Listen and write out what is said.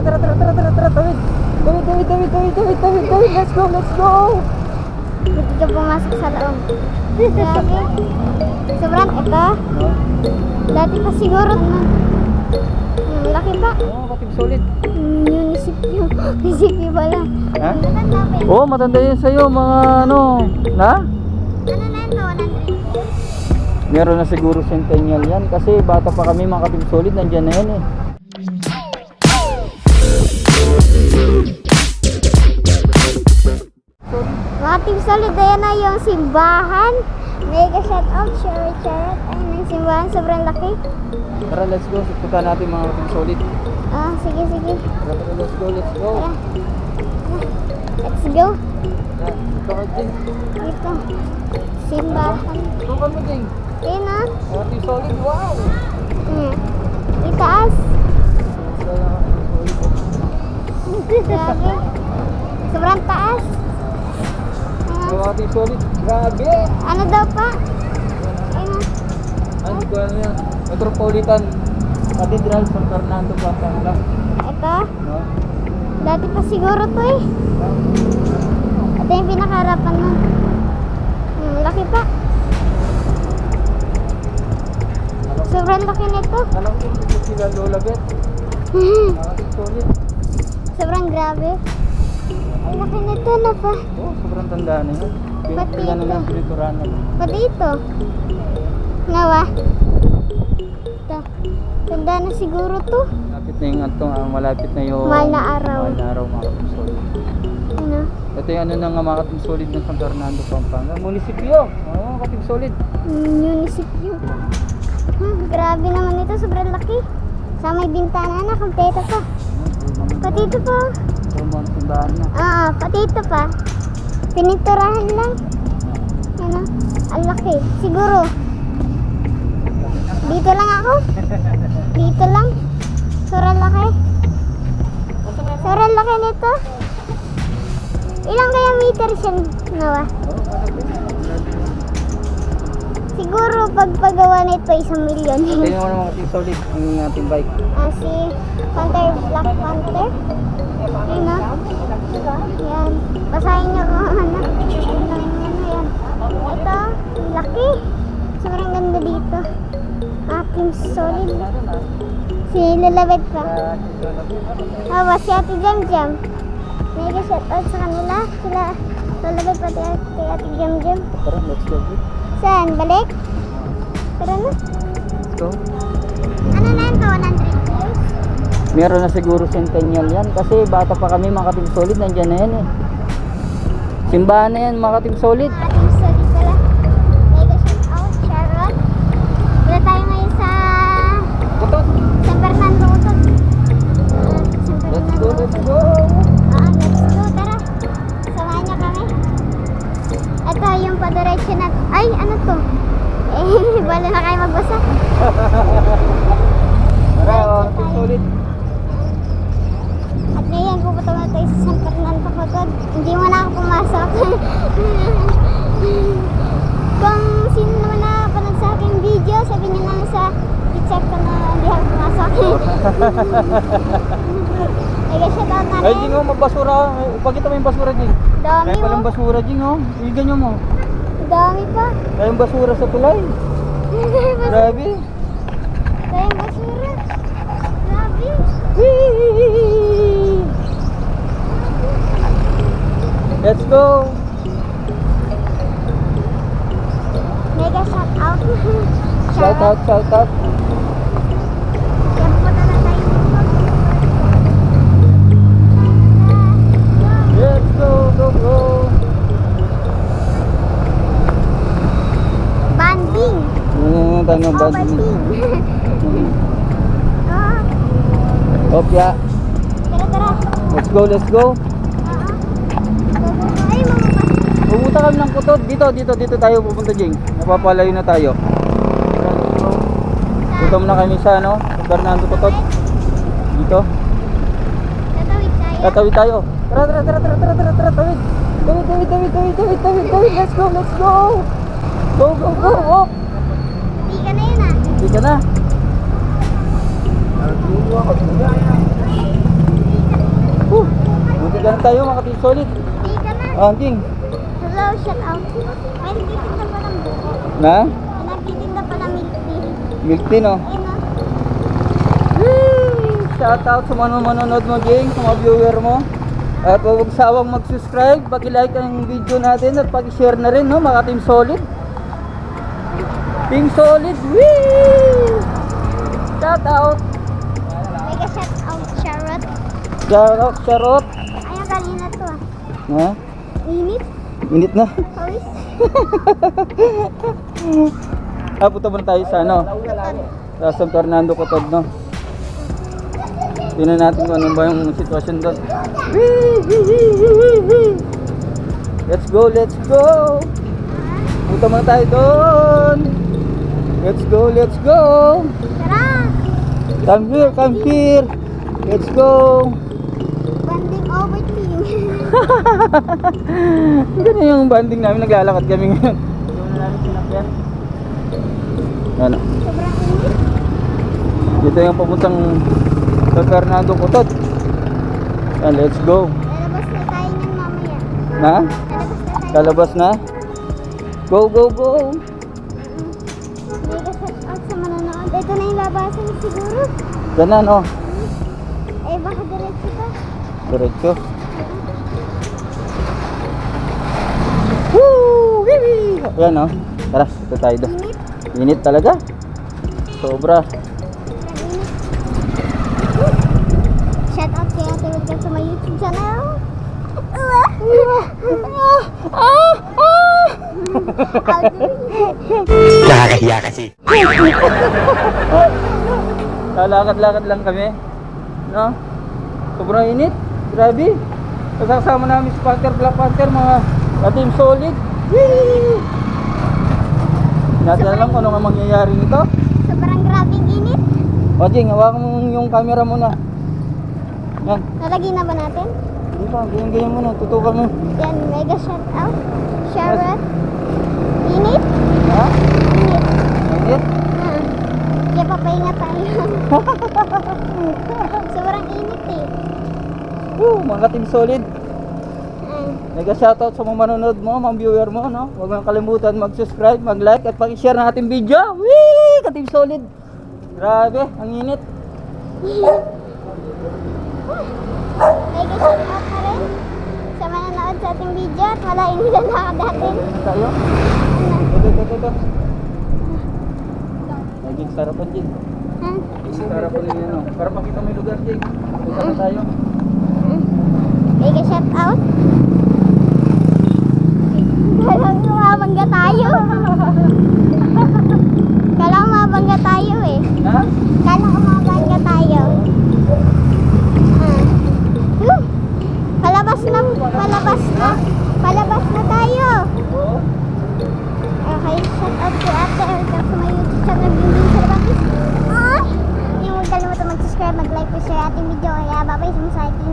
Tawid. Tawid. Let's go. Hindi ka pumasok sa loob. Grabe. Sobrang ito. Dati pa siguro na. Laki pa. Oo, Katib Solid. Munisipyo. Munisipyo pala. Ha? Matanda pa yun. Oo, matanda yun sa'yo, mga ano. Na? Ano na yun? 100. Meron na siguro centennial yan. Kasi bata pa kami, mga Katib Solid, nandyan na yan eh. Mga Team Solid, ayan na yung simbahan. Mega shout out, charot. Ayun yung simbahan, sobrang laki. Tara, let's go. Punta natin mga Katib Solid. Ah, sige. Tara, let's go. Tara. Let's go. Tara, ito ka, Jing. Dito. Simbahan. Ito ka mo, Jing. Ayun na. Mga Katib Solid, wow! Itaas. Let's go na Katib Solid. Grabe. Sobrang taas. Mga Katib Solid, grabe! Ano daw pa? Ayun na. Ano ko ano yan? Metropolitan Cathedral San Fernando, Pampanga. Ito. No? Dati pa siguro to eh. Ito yung pinakaharapan nun. Laki pa. Sobrang laki nito. Alam ko hindi sila Lola Bet. Mga Katib Solid. Sobrang grabe. Ang laki nito na pa. Oh, sobrang tanda na yun. Pati Kailan na ito. lang pinituran na. Pati ito. Nawa. Ito. Tanda na siguro to. Malapit na yung malapit na yung Mahal na araw. Mahal na araw, mga Katib Solid. Ano? Ito yung ano na nga, mga Katib Solid ng San Fernando, Pampanga. Munisipyo. Oo, Katib Solid. Munisipyo. Grabe naman ito. Sobrang laki. Sa may bintana na. Kompleto pa. Pati ito pa. Ito mga simbahan na. Pati ito pa. Pininturahan lang. Ano? Ang laki. Siguro. Dito lang ako. Dito lang. Sobrang laki. Sobrang laki nito. Ilang kaya meters yan, Nawa? Siguro pagpagawa nito 1,000,000. Tingnan mo naman Katib Solid ang ating bike. Si Panther, Black Panther. Ayun na. Yan. Basahin niyo kung ano. Yan. Ito, laki. Sobrang ganda dito. Team Solid. Si Lalabet pa. Si Ate Jam Jam. Mega shout out sa kanila. Sila Lalabet pati kay Ate Jam Jam. Tara, let's go. Saan? Balik? Tara na. Let's go. Ano na yun? 100 years? Meron na siguro centennial yan. Kasi bata pa kami, mga Katib Solid, nandyan na yan eh. Simbahan na yan, mga Katib Solid. Team Solid pala. Mega shout out, Sharon. Wala tayo ngayon sa Kutot. San Fernando Utot. Let's go. Let's go, tara. Samahan niyo kami. Ito yung padiretso na. Ay, ano to? Bala na kayo magbasa. Tara, mga Katib Solid. At ngayon, pupunta na tayo sa San Fernando Utot. Hindi mo na ako pumasok. Kung sino naman nakapanood sa aking video, sabi niyo lang sa i-check ko na hindi ako pumasok. Shout out na Ay, rin. Jing, oh, magbasura. Ipakita mo yung basura, Jing. Dami Kaya palang mo. basura, Jing, oh. Iganyan mo. Dami pa. Kaya yung basura sa tulay. Grabe. Dami basura. Grabe. Let's go. Mega shout out. Shout out. Yan, pupunta na tayo. Let's go. Banding. Tayo ng banding. Opya. Tara. Let's go. Ay, mamabas. Pupunta kami ng Kutot. Dito tayo pupunta, Jing. Napapalayo na tayo. Dito muna kami sa San Fernando Kutot. Dito. Tatawid tayo. Tatawid tayo. Tara. Tawid. Let's go. Go. Oh. Hindi ka na yun ah. Hindi ka na. Ganun tayo mga Team Solid. Hindi ka na. King. Hello, shout out. May nagtitinda pa ng buko. Na? May nagtitinda pa ng milk tea. Milk tea, no? Ayun na. Shout out sa mga manonood mo, Jing, sa mga viewer mo. At huwag sawang mag-subscribe, pag-like ang video natin at pag-share na rin, no, mga Team Solid. Team Solid, wee! Shout out! Mega shout out, Charlotte. Shout out, Charot. Ayun, kanina to ah. Ha? Init. Init na. Pawis. Punta muna tayo sa ano? Tutod. Sa San Fernando Cotod, no? Tingnan natin kung ano ba yung sitwasyon doon. Let's go, let's go! Punta muna tayo doon! Let's go, let's go! Tara! Come here, come here! Let's go! Banding over team. Ganyan yung banding namin, naglalakad kami ngayon. Doon namin sinakyan. Ano? Sobrang init. Dito yung papuntang San Fernando Cotod. And let's go. Lalabas na tayo niyan mamaya. Na? Lalabas na tayo. Lalabas na? Go, go, go! Mega shout out sa manonood. Ito na yung labasan siguro. Ganan, oh. Eh, baka diretso pa. Diretso. Woo! Wee! Ayan, oh. Tara, ito tayo doon. Init. Init talaga. Sobra. Sobrang init. Shout out kay Ate Wilka sa my YouTube channel. Nakakahiya kasi. Lalakad-lakad lang kami. No? Sobrang init. Grabe. Kasama namin si Panther, Black Panther, mga Team Solid. Whee! Hindi natin alam kung ano nga mangyayari nito. Sobrang grabing init. O Jing, hawakan mo yung camera muna. Yan. Nalagay na ba natin? Hindi pa, ganyan-ganyan muna. Tutukan mo. Yan, mega shout out. Charlotte. Init? Ha? Init. Init? Kaya papahinga tayo. Sobrang init eh. Mga Team Solid. Ah, Mega shoutout sa mga manonood mo, mga viewer mo, no? Huwag mo kalimutan mag-subscribe, mag-like at pag-share ng ating video. Wee! Ka-Team Solid. Grabe, ang init. mega shout out na rin sa manonood sa ating video at wala inilalakad natin. Ano tayo? Ano? Ito. Naging sarapan, Jing. Ha? Sarapan din yan, no? Para makita mo yung lugar, Jing. Punta na tayo. Mega shout out. Kala ko mabangga tayo. Kala ko mabangga tayo eh. Ha? Kala ko mabangga tayo. Palabas na tayo. Oo. Okay, shout out to Ate Erika sa my YouTube channel, Binding Salabakis. Ay! Huwag kalimutan mag-subscribe, mag-like, share ating video. Kaya babay sa mga sa ating